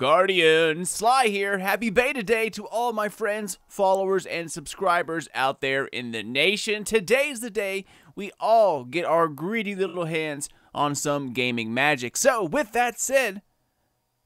Guardian? Sly here. Happy beta day to all my friends, followers, and subscribers out there in the nation. Today's the day we all get our greedy little hands on some gaming magic. So, with that said,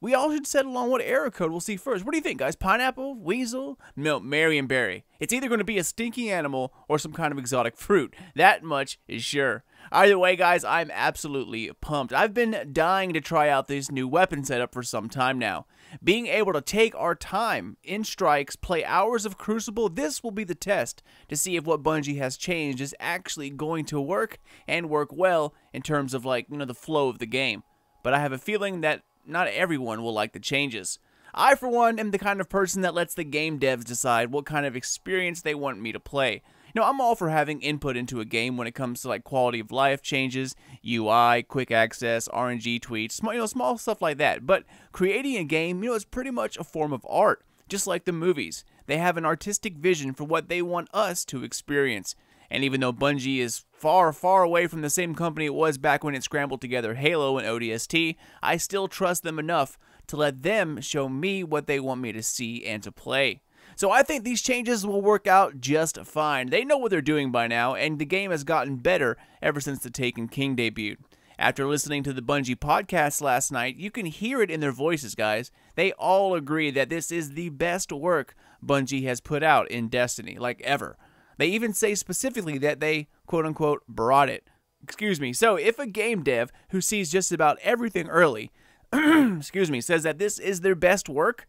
we all should settle on what error code we'll see first. What do you think, guys? Pineapple? Weasel? No, Marionberry. It's either going to be a stinky animal or some kind of exotic fruit. That much is sure. Either way, guys, I'm absolutely pumped. I've been dying to try out this new weapon setup for some time now. Being able to take our time in strikes, play hours of Crucible, this will be the test to see if what Bungie has changed is actually going to work and work well in terms of, like, the flow of the game. But I have a feeling that not everyone will like the changes. I, for one, am the kind of person that lets the game devs decide what kind of experience they want me to play. I'm all for having input into a game when it comes to, like, quality of life changes, UI, quick access, RNG tweets, small stuff like that. But creating a game, is pretty much a form of art, just like the movies. They have an artistic vision for what they want us to experience. And even though Bungie is far, far away from the same company it was back when it scrambled together Halo and ODST, I still trust them enough to let them show me what they want me to see and to play. So I think these changes will work out just fine. They know what they're doing by now, and the game has gotten better ever since the Taken King debuted. After listening to the Bungie podcast last night, you can hear it in their voices, guys. They all agree that this is the best work Bungie has put out in Destiny, like ever. They even say specifically that they, quote-unquote, brought it. Excuse me. So if a game dev who sees just about everything early, says that this is their best work,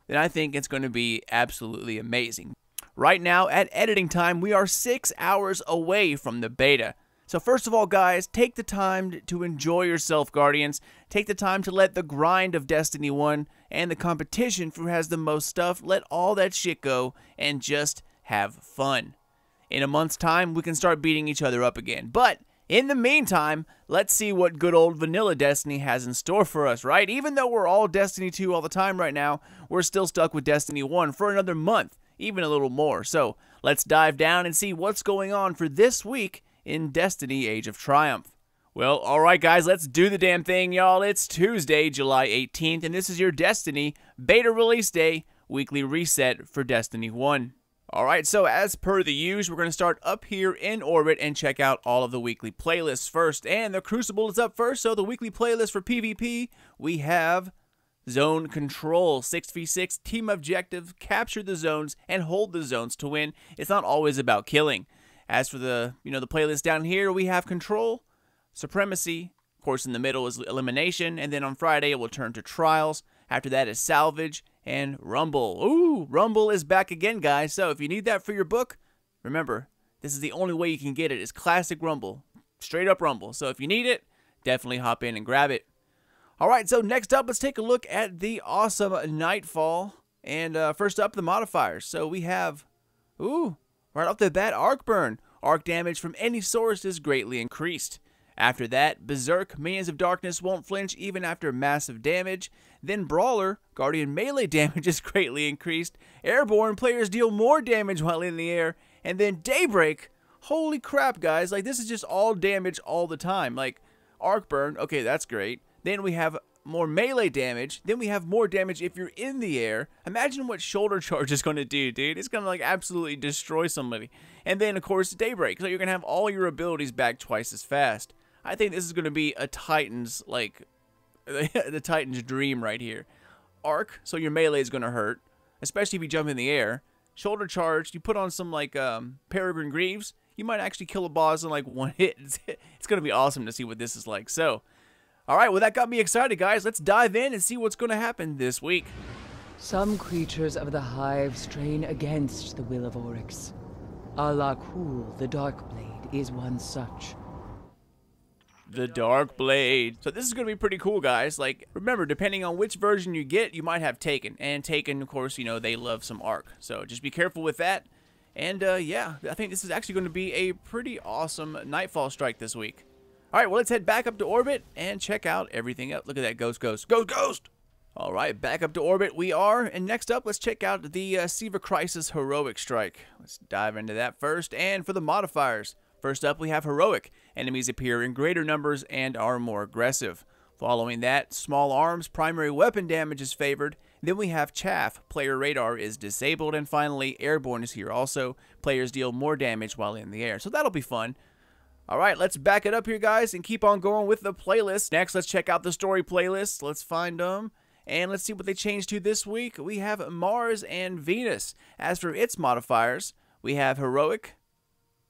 then I think it's going to be absolutely amazing. Right now, at editing time, we are 6 hours away from the beta. So first of all, guys, take the time to enjoy yourself, Guardians. Take the time to let the grind of Destiny 1 and the competition for who has the most stuff, let all that shit go and just have fun. In a month's time, we can start beating each other up again. But in the meantime, let's see what good old vanilla Destiny has in store for us, right? Even though we're all Destiny 2 all the time right now, we're still stuck with Destiny 1 for another month, even a little more. So let's dive down and see what's going on for this week in Destiny Age of Triumph. Well, alright guys, let's do the damn thing, y'all. It's Tuesday, July 18th, and this is your Destiny Beta Release Day weekly reset for Destiny 1. Alright, so as per the usual, we're going to start up here in orbit and check out all of the weekly playlists first. And the Crucible is up first, so the weekly playlist for PvP, we have Zone Control, 6v6, team objective, capture the zones, and hold the zones to win. It's not always about killing. As for the, the playlist down here, we have Control, Supremacy, of course in the middle is Elimination, and then on Friday it will turn to Trials. After that is Salvage and Rumble. Ooh, Rumble is back again, guys. So if you need that for your book, remember, this is the only way you can get it. It's classic Rumble. Straight up Rumble. So if you need it, definitely hop in and grab it. Alright, so next up, let's take a look at the awesome Nightfall. And first up, the modifiers. So we have, right off the bat, Arc Burn. Arc damage from any source is greatly increased. After that, Berserk, Minions of Darkness won't flinch even after massive damage. Then Brawler, Guardian melee damage is greatly increased. Airborne, players deal more damage while in the air. And then Daybreak, holy crap guys, like this is just all damage all the time. Like Arc Burn, okay, that's great. Then we have more melee damage. Then we have more damage if you're in the air. Imagine what Shoulder Charge is going to do, dude. It's going to like absolutely destroy somebody. And then of course Daybreak, so you're going to have all your abilities back twice as fast. I think this is going to be a Titan's, like, the Titan's dream right here. Arc, so your melee is going to hurt, especially if you jump in the air. Shoulder Charge, you put on some, like, Peregrine Greaves, you might actually kill a boss in, like, one hit. It's going to be awesome to see what this is like. So, alright, well, that got me excited, guys. Let's dive in and see what's going to happen this week. Some creatures of the Hive strain against the will of Oryx. Alakul, the Darkblade, is one such. The Dark Blade. So this is going to be pretty cool, guys. Like, remember, depending on which version you get, you might have Taken. And Taken, of course, they love some Arc. So just be careful with that. And, yeah, I think this is actually going to be a pretty awesome Nightfall strike this week. Alright, well, let's head back up to orbit and check out everything up. Look at that Ghost, Ghost. Ghost, Ghost! Alright, back up to orbit we are. And next up, let's check out the Siva Crisis Heroic Strike. Let's dive into that first. And for the modifiers, first up, we have Heroic. Enemies appear in greater numbers and are more aggressive. Following that, small arms, primary weapon damage is favored. Then we have chaff, player radar is disabled. And finally, airborne is here also. Players deal more damage while in the air. So that'll be fun. Alright, let's back it up here, guys, and keep on going with the playlist. Next, let's check out the story playlist. Let's find them. And let's see what they changed to this week. We have Mars and Venus. As for its modifiers, we have Heroic,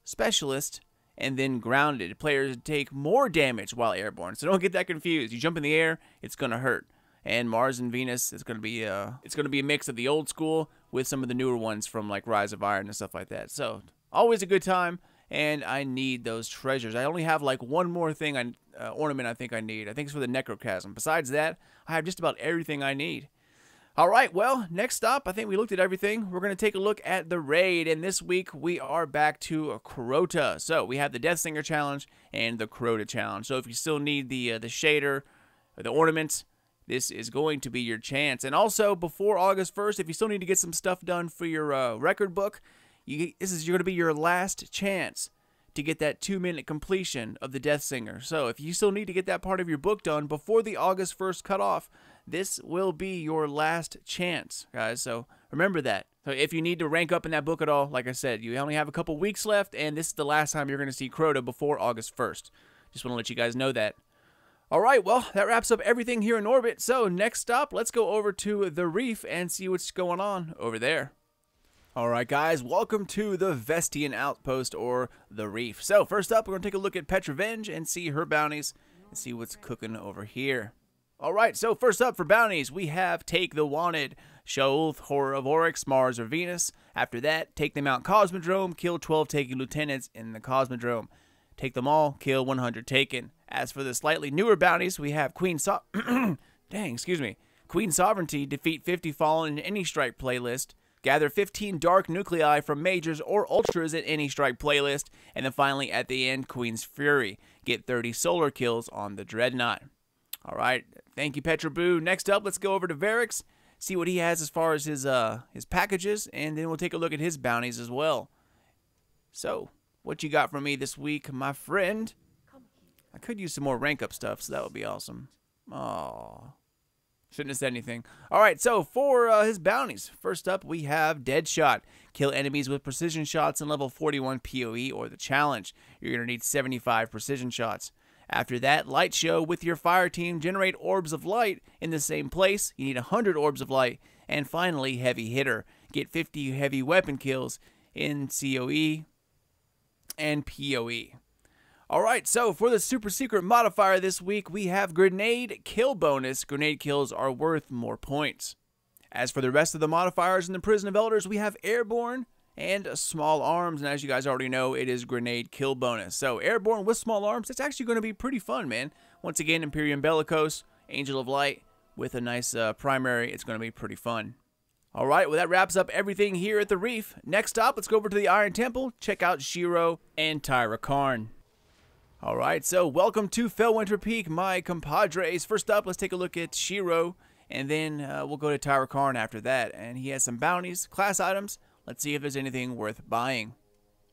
Specialist, and then Grounded. Players take more damage while airborne, so don't get that confused. You jump in the air, it's going to hurt. And Mars and Venus is going to be a mix of the old school with some of the newer ones from like Rise of Iron and stuff like that. So always a good time, and I need those treasures. I only have like one more thing, ornament I think I need. I think it's for the Necrochasm. Besides that, I have just about everything I need. Alright, well, next up, I think we looked at everything. We're going to take a look at the raid, and this week we are back to Crota. So we have the Deathsinger Challenge and the Crota Challenge. So if you still need the shader or the ornaments, this is going to be your chance. And also, before August 1st, if you still need to get some stuff done for your record book, this is going to be your last chance to get that 2-minute completion of the Deathsinger. So if you still need to get that part of your book done before the August 1st cutoff, this will be your last chance, guys. So remember that. So if you need to rank up in that book at all, like I said, you only have a couple weeks left, and this is the last time you're going to see Crota before August 1st. Just want to let you guys know that. Alright, well, that wraps up everything here in orbit. So next stop, let's go over to the Reef and see what's going on over there. Alright guys, welcome to the Vestian Outpost, or the Reef. So first up, we're going to take a look at Petrovenge and see her bounties and see what's cooking over here. Alright, so first up for bounties, we have Take the Wanted, Sheolth, Horror of Oryx, Mars or Venus. After that, take them out Cosmodrome, kill 12 taken lieutenants in the Cosmodrome. Take them all, kill 100 taken. As for the slightly newer bounties, we have Queen Sovereignty, defeat 50 Fallen in any strike playlist. Gather 15 Dark Nuclei from Majors or Ultras in any strike playlist. And then finally, at the end, Queen's Fury. Get 30 solar kills on the Dreadnought. Alright, thank you, Petroboo. Next up, let's go over to Varix, see what he has as far as his packages, and then we'll take a look at his bounties as well. So, what you got for me this week, my friend? I could use some more rank up stuff, so that would be awesome. Aww. Shouldn't have said anything. Alright, so for his bounties, first up we have Deadshot. Kill enemies with precision shots in level 41 PoE or the challenge. You're going to need 75 precision shots. After that, Light Show with your fire team. Generate orbs of light in the same place. You need 100 orbs of light. And finally, Heavy Hitter. Get 50 heavy weapon kills in COE and PoE. Alright, so for the super secret modifier this week, we have Grenade Kill Bonus. Grenade kills are worth more points. As for the rest of the modifiers in the Prison of Elders, we have Airborne and Small Arms, and as you guys already know, it is Grenade Kill Bonus. So Airborne with Small Arms, it's actually going to be pretty fun, man. Once again, Imperium Bellicose, Angel of Light, with a nice primary, it's going to be pretty fun. Alright, well that wraps up everything here at the Reef. Next up, let's go over to the Iron Temple, check out Shiro and Tyra Karn. Alright, so welcome to Felwinter Peak, my compadres. First up, let's take a look at Shiro, and then we'll go to Tyra Karn after that. And he has some bounties, class items. Let's see if there's anything worth buying.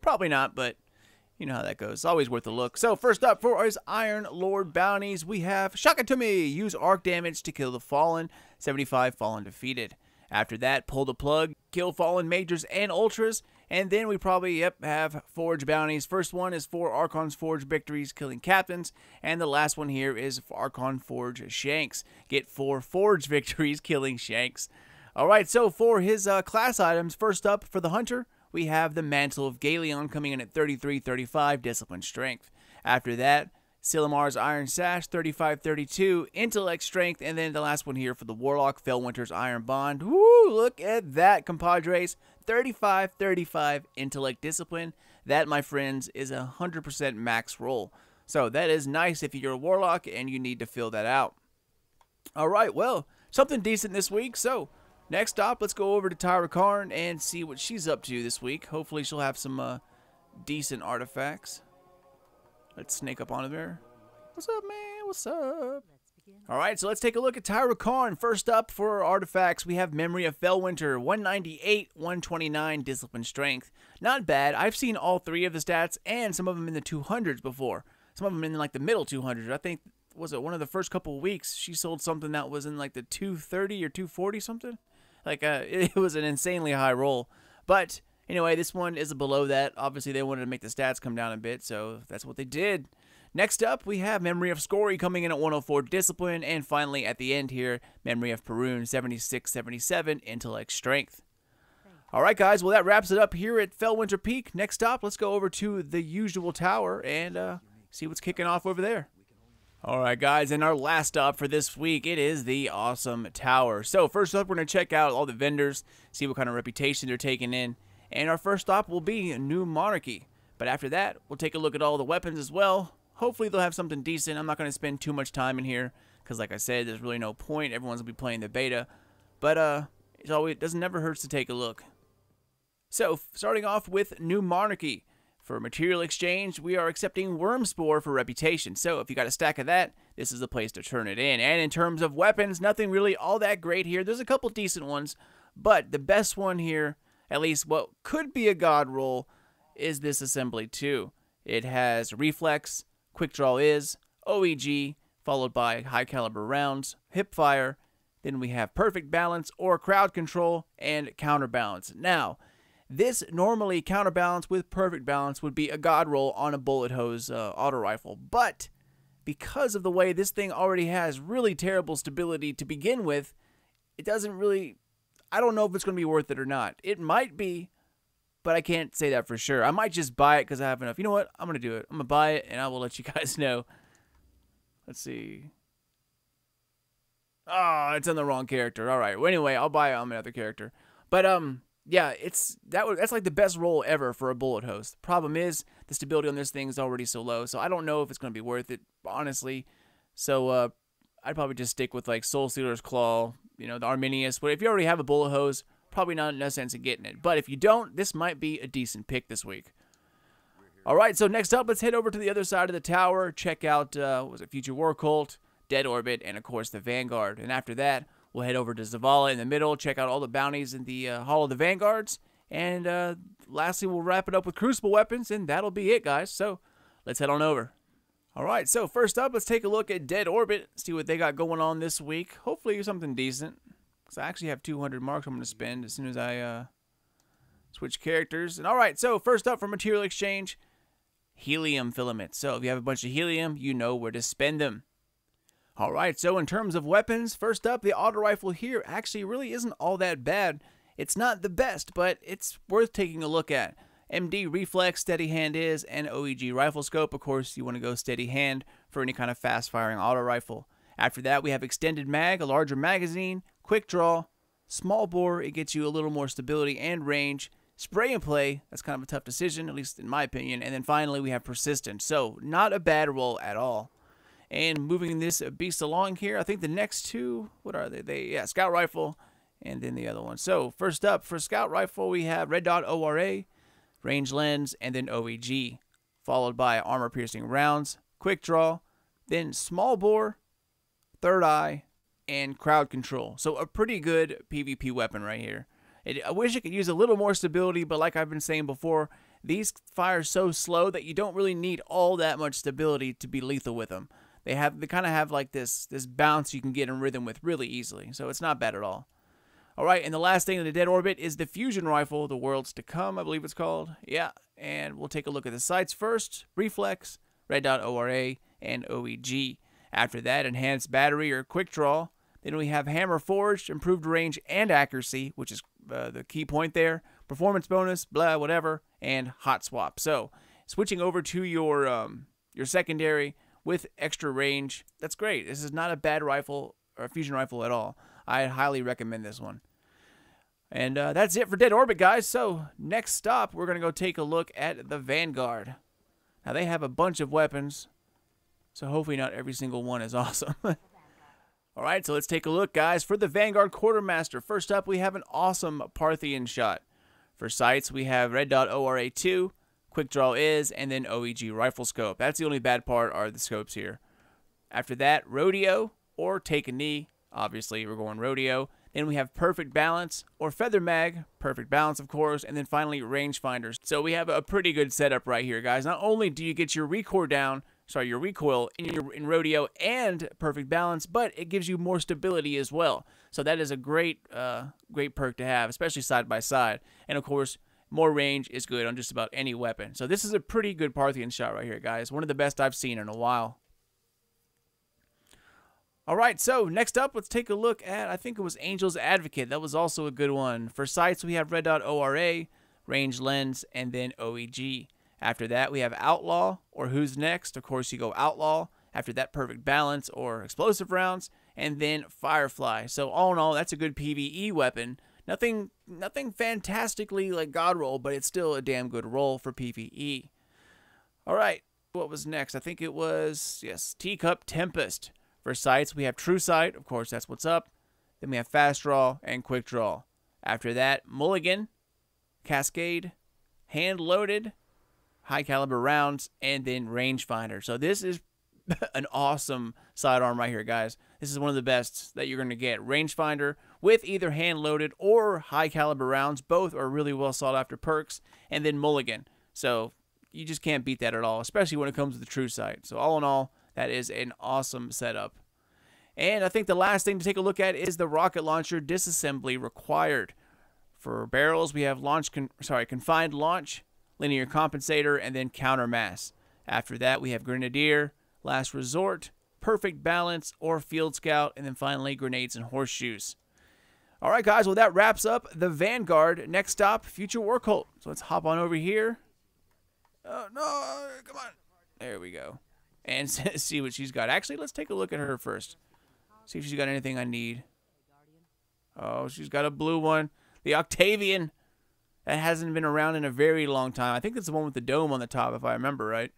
Probably not, but you know how that goes. It's always worth a look. So first up for his Iron Lord bounties, we have Shakatumi. Use arc damage to kill the Fallen. 75 Fallen defeated. After that, pull the plug, kill Fallen Majors and Ultras. And then we probably, have Forge bounties. First one is for Archon's Forge victories, killing captains. And the last one here is for Archon Forge Shanks. Get 4 Forge victories, killing Shanks. Alright, so for his class items, first up for the Hunter, we have the Mantle of Galeon coming in at 33-35 Discipline Strength. After that, Silimar's Iron Sash, 35-32 Intellect Strength. And then the last one here for the Warlock, Felwinter's Iron Bond. Woo, look at that, compadres. 35-35 Intellect Discipline. That, my friends, is a 100% max roll. So that is nice if you're a Warlock and you need to fill that out. Alright, well, something decent this week, so next up, let's go over to Tyra Karn and see what she's up to this week. Hopefully she'll have some decent artifacts. Let's snake up onto there. What's up, man? What's up? Alright, so let's take a look at Tyra Karn. First up for our artifacts, we have Memory of Felwinter, 198, 129 Discipline Strength. Not bad. I've seen all three of the stats and some of them in the 200s before. Some of them in like the middle 200s. I think was it one of the first couple of weeks, she sold something that was in like the 230 or 240 something. Like it was an insanely high roll. But anyway, this one is below that. Obviously, they wanted to make the stats come down a bit, so that's what they did. Next up, we have Memory of Scory coming in at 104 Discipline, and finally at the end here, Memory of Perun 76-77 Intellect Strength. Alright guys, well that wraps it up here at Felwinter Peak. Next stop, let's go over to the usual tower and see what's kicking off over there. Alright guys, and our last stop for this week, it is the awesome tower. So first up, we're going to check out all the vendors, see what kind of reputation they're taking in, and our first stop will be New Monarchy. But after that, we'll take a look at all the weapons as well. Hopefully they'll have something decent. I'm not going to spend too much time in here, because like I said, there's really no point. Everyone's going to be playing the beta. But it doesn't never hurts to take a look. So, starting off with New Monarchy. For material exchange, we are accepting Worm Spore for reputation. So, if you got a stack of that, this is the place to turn it in. And in terms of weapons, nothing really all that great here. There's a couple decent ones, but the best one here, at least what could be a god roll, is this assembly too. It has Reflex, Quick Draw is, OEG, followed by high caliber rounds, hip fire, then we have Perfect Balance or Crowd Control, and Counterbalance. Now, this normally counterbalance with perfect balance would be a god roll on a bullet hose auto rifle, but because of the way this thing already has really terrible stability to begin with, it doesn't really, I don't know if it's going to be worth it or not. It might be, but I can't say that for sure. I might just buy it because I have enough. You know what? I'm going to do it. I'm going to buy it and I will let you guys know. Let's see. Oh, it's on the wrong character. All right. Well, anyway, I'll buy it on another character. But yeah, that's like the best roll ever for a bullet hose. The problem is the stability on this thing is already so low, so I don't know if it's going to be worth it, honestly. So I'd probably just stick with like Soul Stealer's Claw, you know, the Arminius. But if you already have a bullet hose, probably no sense in getting it. But if you don't, this might be a decent pick this week. All right, so next up, let's head over to the other side of the tower. Check out was it Future War Cult, Dead Orbit, and of course the Vanguard. And after that, we'll head over to Zavala in the middle, check out all the bounties in the Hall of the Vanguards, and lastly, we'll wrap it up with Crucible weapons, and that'll be it, guys. So, let's head on over. Alright, so first up, let's take a look at Dead Orbit, see what they got going on this week. Hopefully something decent, because I actually have 200 marks I'm going to spend as soon as I switch characters. And alright, so first up for Material Exchange, Helium Filament. So, if you have a bunch of helium, you know where to spend them. Alright, so in terms of weapons, first up, the auto rifle here actually really isn't all that bad. It's not the best, but it's worth taking a look at. MD Reflex, Steady Hand is, and OEG Rifle Scope. Of course, you want to go Steady Hand for any kind of fast-firing auto rifle. After that, we have Extended Mag, a larger magazine, Quick Draw, Small Bore, it gets you a little more stability and range, Spray and Play, that's kind of a tough decision, at least in my opinion, and then finally we have Persistent. So, not a bad roll at all. And moving this beast along here, I think the next two, what are they? Yeah, Scout Rifle, and then the other one. So, first up, for Scout Rifle, we have Red Dot ORA, Range Lens, and then OEG, followed by Armor Piercing Rounds, Quick Draw, then Small Bore, Third Eye, and Crowd Control. So, a pretty good PvP weapon right here. I wish it could use a little more stability, but like I've been saying before, these fire so slow that you don't really need all that much stability to be lethal with them. They kind of have like this bounce you can get in rhythm with really easily, so it's not bad at all. Alright, and the last thing in the Dead Orbit is the Fusion Rifle, the Worlds to Come, I believe it's called. Yeah, and we'll take a look at the sights first. Reflex, Red Dot ORA, and OEG. After that, Enhanced Battery or Quick Draw. Then we have Hammer Forged, Improved Range and Accuracy, which is the key point there. Performance Bonus, blah, whatever, and Hot Swap. So, switching over to your secondary with extra range, that's great. This is not a bad rifle or a fusion rifle at all. I highly recommend this one. And that's it for Dead Orbit, guys. So next stop, we're going to go take a look at the Vanguard. Now, they have a bunch of weapons, so hopefully not every single one is awesome. Alright, so let's take a look, guys. For the Vanguard Quartermaster, first up, we have an awesome Parthian shot. For sights, we have Red Dot ORA 2, Quick Draw is, and then OEG Rifle Scope. That's the only bad part are the scopes here. After that, Rodeo or Take a Knee. Obviously, we're going Rodeo. Then we have Perfect Balance or Feather Mag. Perfect Balance, of course. And then finally, Rangefinders. So we have a pretty good setup right here, guys. Not only do you get your Recore down your recoil in rodeo and perfect balance, but it gives you more stability as well. So that is a great perk to have, especially side by side. And of course, more range is good on just about any weapon. So this is a pretty good Parthian shot right here, guys. One of the best I've seen in a while. All right, so next up, let's take a look at, I think it was Angel's Advocate. That was also a good one. For sights, we have Red Dot ORA, Range Lens, and then OEG. After that, we have Outlaw, or Who's Next. Of course, you go Outlaw. After that, Perfect Balance, or Explosive Rounds, and then Firefly. So all in all, that's a good PvE weapon. Nothing fantastically like God Roll, but it's still a damn good roll for PvE. All right, what was next? I think it was, yes, Teacup Tempest. For sights, we have True Sight. Of course, that's what's up. Then we have Fast Draw and Quick Draw. After that, Mulligan, Cascade, Hand Loaded, High Caliber Rounds, and then Rangefinder. So this is an awesome sidearm right here, guys. This is one of the best that you're going to get. Rangefinder with either hand loaded or high caliber rounds. Both are really well sought after perks. And then Mulligan. So you just can't beat that at all, especially when it comes to the True Sight. So all in all, that is an awesome setup. And I think the last thing to take a look at is the rocket launcher disassembly required. For barrels, we have confined launch, linear compensator, and then counter mass. After that, we have Grenadier, Last Resort, Perfect Balance, or Field Scout, and then finally Grenades and Horseshoes. All right, guys, well, that wraps up the Vanguard. Next stop, Future War Cult. So let's hop on over here. Oh, no, come on. There we go. And see what she's got. Actually, let's take a look at her first. See if she's got anything I need. Oh, she's got a blue one. The Octavian. That hasn't been around in a very long time. I think it's the one with the dome on the top, if I remember right.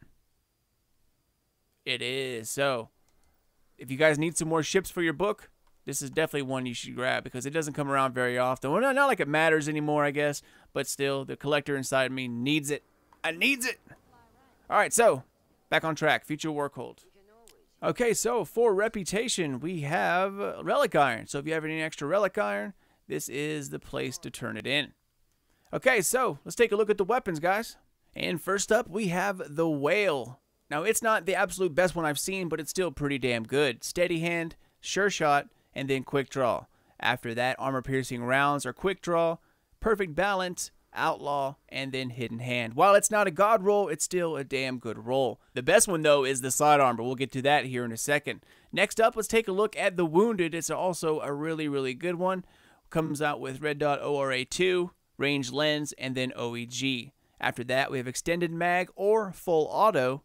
It is. So, if you guys need some more ships for your book, this is definitely one you should grab because it doesn't come around very often. Well, not like it matters anymore, I guess. But still, the collector inside me needs it. I needs it. All right, so, back on track. Future War Cult. Okay, so for reputation, we have Relic Iron. So if you have any extra Relic Iron, this is the place to turn it in. Okay, so let's take a look at the weapons, guys. And first up, we have the Whale. Now, it's not the absolute best one I've seen, but it's still pretty damn good. Steady Hand, Sure Shot, and then Quick Draw. After that, Armor-Piercing Rounds or Quick Draw, Perfect Balance, Outlaw, and then Hidden Hand. While it's not a god roll, it's still a damn good roll. The best one, though, is the sidearm, but we'll get to that here in a second. Next up, let's take a look at the Wounded. It's also a really, really good one. Comes out with Red Dot ORA 2, Range Lens, and then OEG. After that, we have Extended Mag or Full Auto,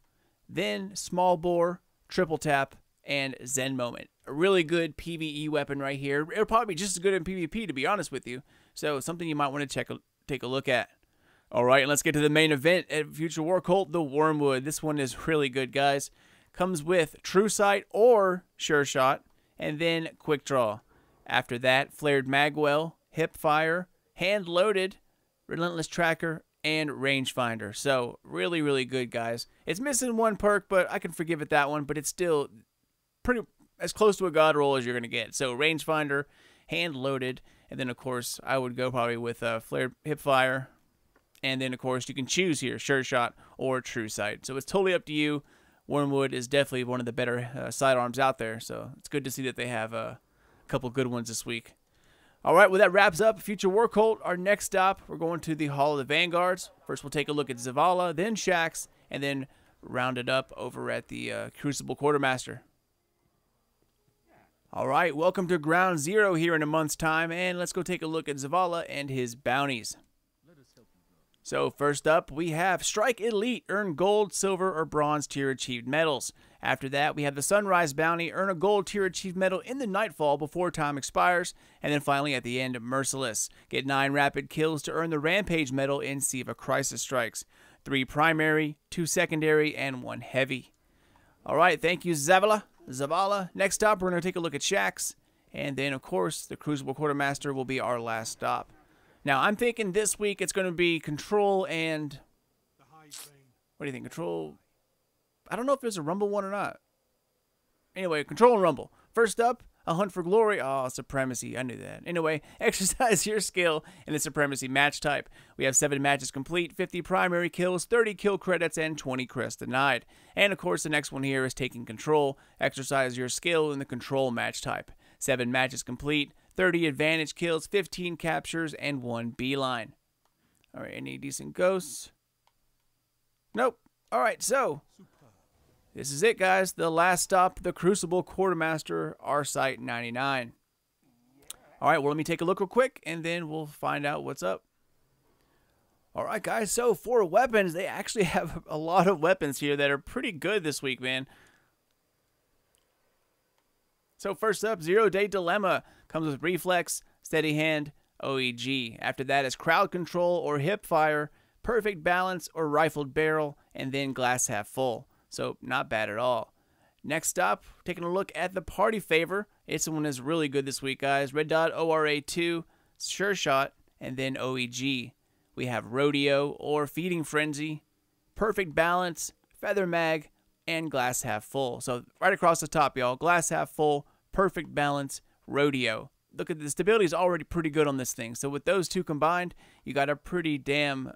then Small Bore, Triple Tap, and Zen Moment. A really good PvE weapon right here. It'll probably be just as good in PvP, to be honest with you. So, something you might want to take a look at. All right, and let's get to the main event at Future War Cult, the Wormwood. This one is really good, guys. Comes with True Sight or Sure Shot, and then Quick Draw. After that, Flared Magwell, Hip Fire, Hand Loaded, Relentless Tracker, and Rangefinder. So, really, really good, guys. It's missing one perk, but I can forgive it that one, but it's still pretty as close to a god roll as you're going to get. So, Rangefinder, Hand Loaded, and then, of course, I would go probably with Flared Hip Fire. And then, of course, you can choose here, Sure Shot or True Sight. So, it's totally up to you. Wormwood is definitely one of the better sidearms out there. So, it's good to see that they have a couple good ones this week. All right, well, that wraps up Future War Cult. Our next stop, we're going to the Hall of the Vanguards. First, we'll take a look at Zavala, then Shaxx, and then round it up over at the Crucible Quartermaster. All right, welcome to Ground Zero here in a month's time, and let's go take a look at Zavala and his bounties. So first up, we have Strike Elite, earn gold, silver, or bronze tier achieved medals. After that, we have the Sunrise Bounty, earn a gold tier achieved medal in the Nightfall before time expires. And then finally, at the end, Merciless. Get 9 rapid kills to earn the Rampage medal in Siva Crisis Strikes. 3 primary, 2 secondary, and 1 heavy. All right, thank you, Zavala. Next up, we're going to take a look at Shaxx. And then, of course, the Crucible Quartermaster will be our last stop. Now, I'm thinking this week it's going to be Control and... What do you think? Control... I don't know if there's a Rumble one or not. Anyway, Control and Rumble. First up, A Hunt for Glory. Oh, Supremacy. I knew that. Anyway, exercise your skill in the Supremacy match type. We have 7 matches complete, 50 primary kills, 30 kill credits, and 20 crests denied. And of course, the next one here is Taking Control. Exercise your skill in the Control match type. 7 matches complete, 30 advantage kills, 15 captures, and 1 beeline. Alright, any decent ghosts? Nope. Alright, so this is it, guys. The last stop, the Crucible Quartermaster, R-Site 99. Alright, well, let me take a look real quick, and then we'll find out what's up. Alright, guys, so for weapons, they actually have a lot of weapons here that are pretty good this week, man. So first up, 0 Day Dilemma comes with Reflex, Steady Hand, OEG. After that is Crowd Control or Hip Fire, Perfect Balance or Rifled Barrel, and then Glass Half Full. So not bad at all. Next up, taking a look at the Party Favor. It's one that's really good this week, guys. Red Dot ORA2, Sure Shot, and then OEG. We have Rodeo or Feeding Frenzy, Perfect Balance, Feather Mag, and Glass Half Full. So right across the top, y'all. Glass Half Full, Perfect Balance, Rodeo. Look at the stability is already pretty good on this thing. So with those two combined, you got a pretty damn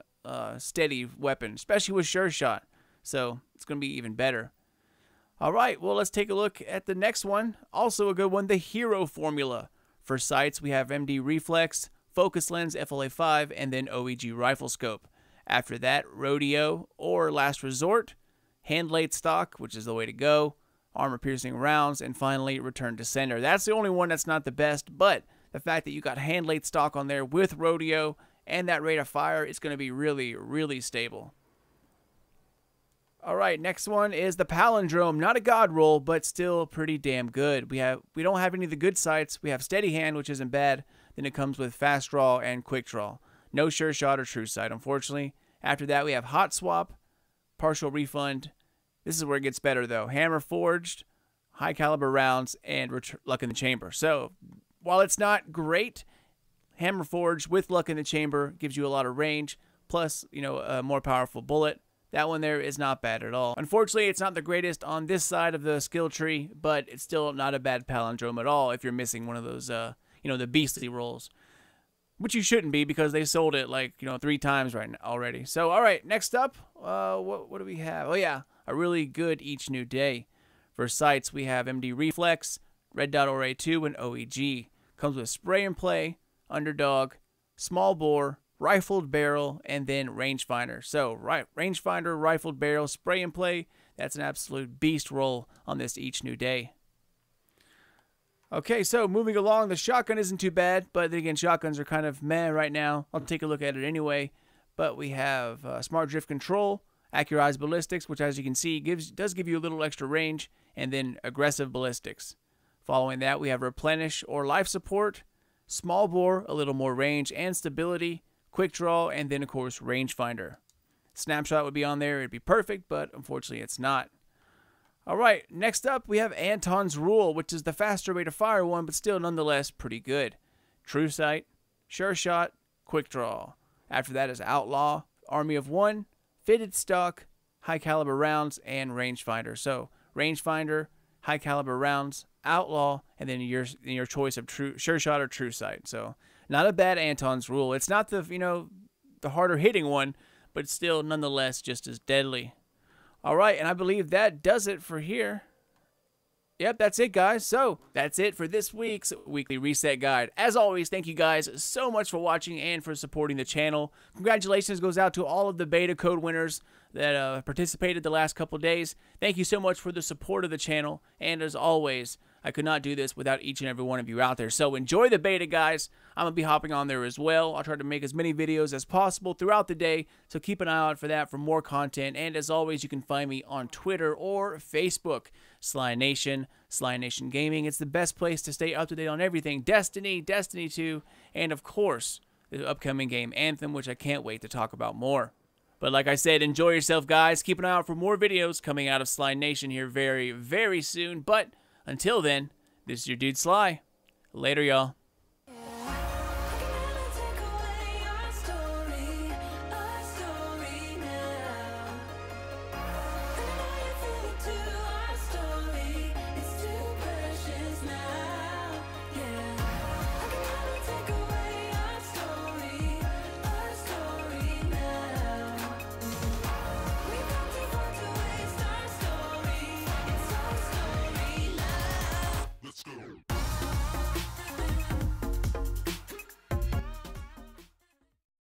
steady weapon, especially with Sure Shot. So it's going to be even better. All right, well, let's take a look at the next one. Also a good one, the Hero Formula. For sights, we have MD Reflex, Focus Lens, FLA5, and then OEG Rifle Scope. After that, Rodeo or Last Resort, Hand Laid Stock, which is the way to go, Armor Piercing Rounds, and finally, Return to Sender. That's the only one that's not the best, but the fact that you got Hand Laid Stock on there with Rodeo and that rate of fire, it's going to be really, really stable. All right, next one is the Palindrome. Not a god roll, but still pretty damn good. We don't have any of the good sights. We have Steady Hand, which isn't bad. Then it comes with Fast Draw and Quick Draw. No Sure Shot or True Sight, unfortunately. After that, we have Hot Swap, Partial Refund. This is where it gets better, though. Hammer Forged, High Caliber Rounds, and Luck in the Chamber. So, while it's not great, Hammer Forged with Luck in the Chamber gives you a lot of range, plus, you know, a more powerful bullet. That one there is not bad at all. Unfortunately, it's not the greatest on this side of the skill tree, but it's still not a bad palindrome at all if you're missing one of those, you know, the beastly rolls. Which you shouldn't be because they sold it like, you know, 3 times right now already. So, all right, next up, what do we have? Oh, yeah, a really good Each New Day. For sights, we have MD Reflex, Red Dot ORA2, and OEG. Comes with Spray and Play, Underdog, Small Bore, Rifled Barrel, and then Rangefinder. So, Rangefinder, Rifled Barrel, Spray and Play, that's an absolute beast roll on this Each New Day. Okay, so moving along, the shotgun isn't too bad, but then again, shotguns are kind of meh right now. I'll take a look at it anyway. But we have Smart Drift Control, Accurized Ballistics, which as you can see does give you a little extra range, and then Aggressive Ballistics. Following that, we have Replenish or Life Support, Small Bore, a little more range and stability, Quick Draw, and then, of course, Rangefinder. Snapshot would be on there. It'd be perfect, but unfortunately it's not. All right, next up, we have Anton's Rule, which is the faster way to fire one, but still nonetheless pretty good. True Sight, Sure Shot, Quick Draw. After that is Outlaw, Army of One, Fitted Stock, High Caliber Rounds, and Rangefinder. So, Rangefinder, High Caliber Rounds, Outlaw, and then your choice of Sure Shot or True Sight. So, not a bad Anton's Rule. It's not the, you know, the harder hitting one, but still nonetheless just as deadly. All right, and I believe that does it for here. Yep, that's it, guys. So, that's it for this week's Weekly Reset Guide. As always, thank you guys so much for watching and for supporting the channel. Congratulations goes out to all of the beta code winners that participated the last couple days. Thank you so much for the support of the channel. And as always, I could not do this without each and every one of you out there. So enjoy the beta, guys. I'm going to be hopping on there as well. I'll try to make as many videos as possible throughout the day. So keep an eye out for that for more content. And as always, you can find me on Twitter or Facebook. Sly Nation, Sly Nation Gaming. It's the best place to stay up to date on everything. Destiny, Destiny 2, and of course, the upcoming game Anthem, which I can't wait to talk about more. But like I said, enjoy yourself, guys. Keep an eye out for more videos coming out of Sly Nation here very, very soon. But until then, this is your dude Sly. Later, y'all. It's too precious now.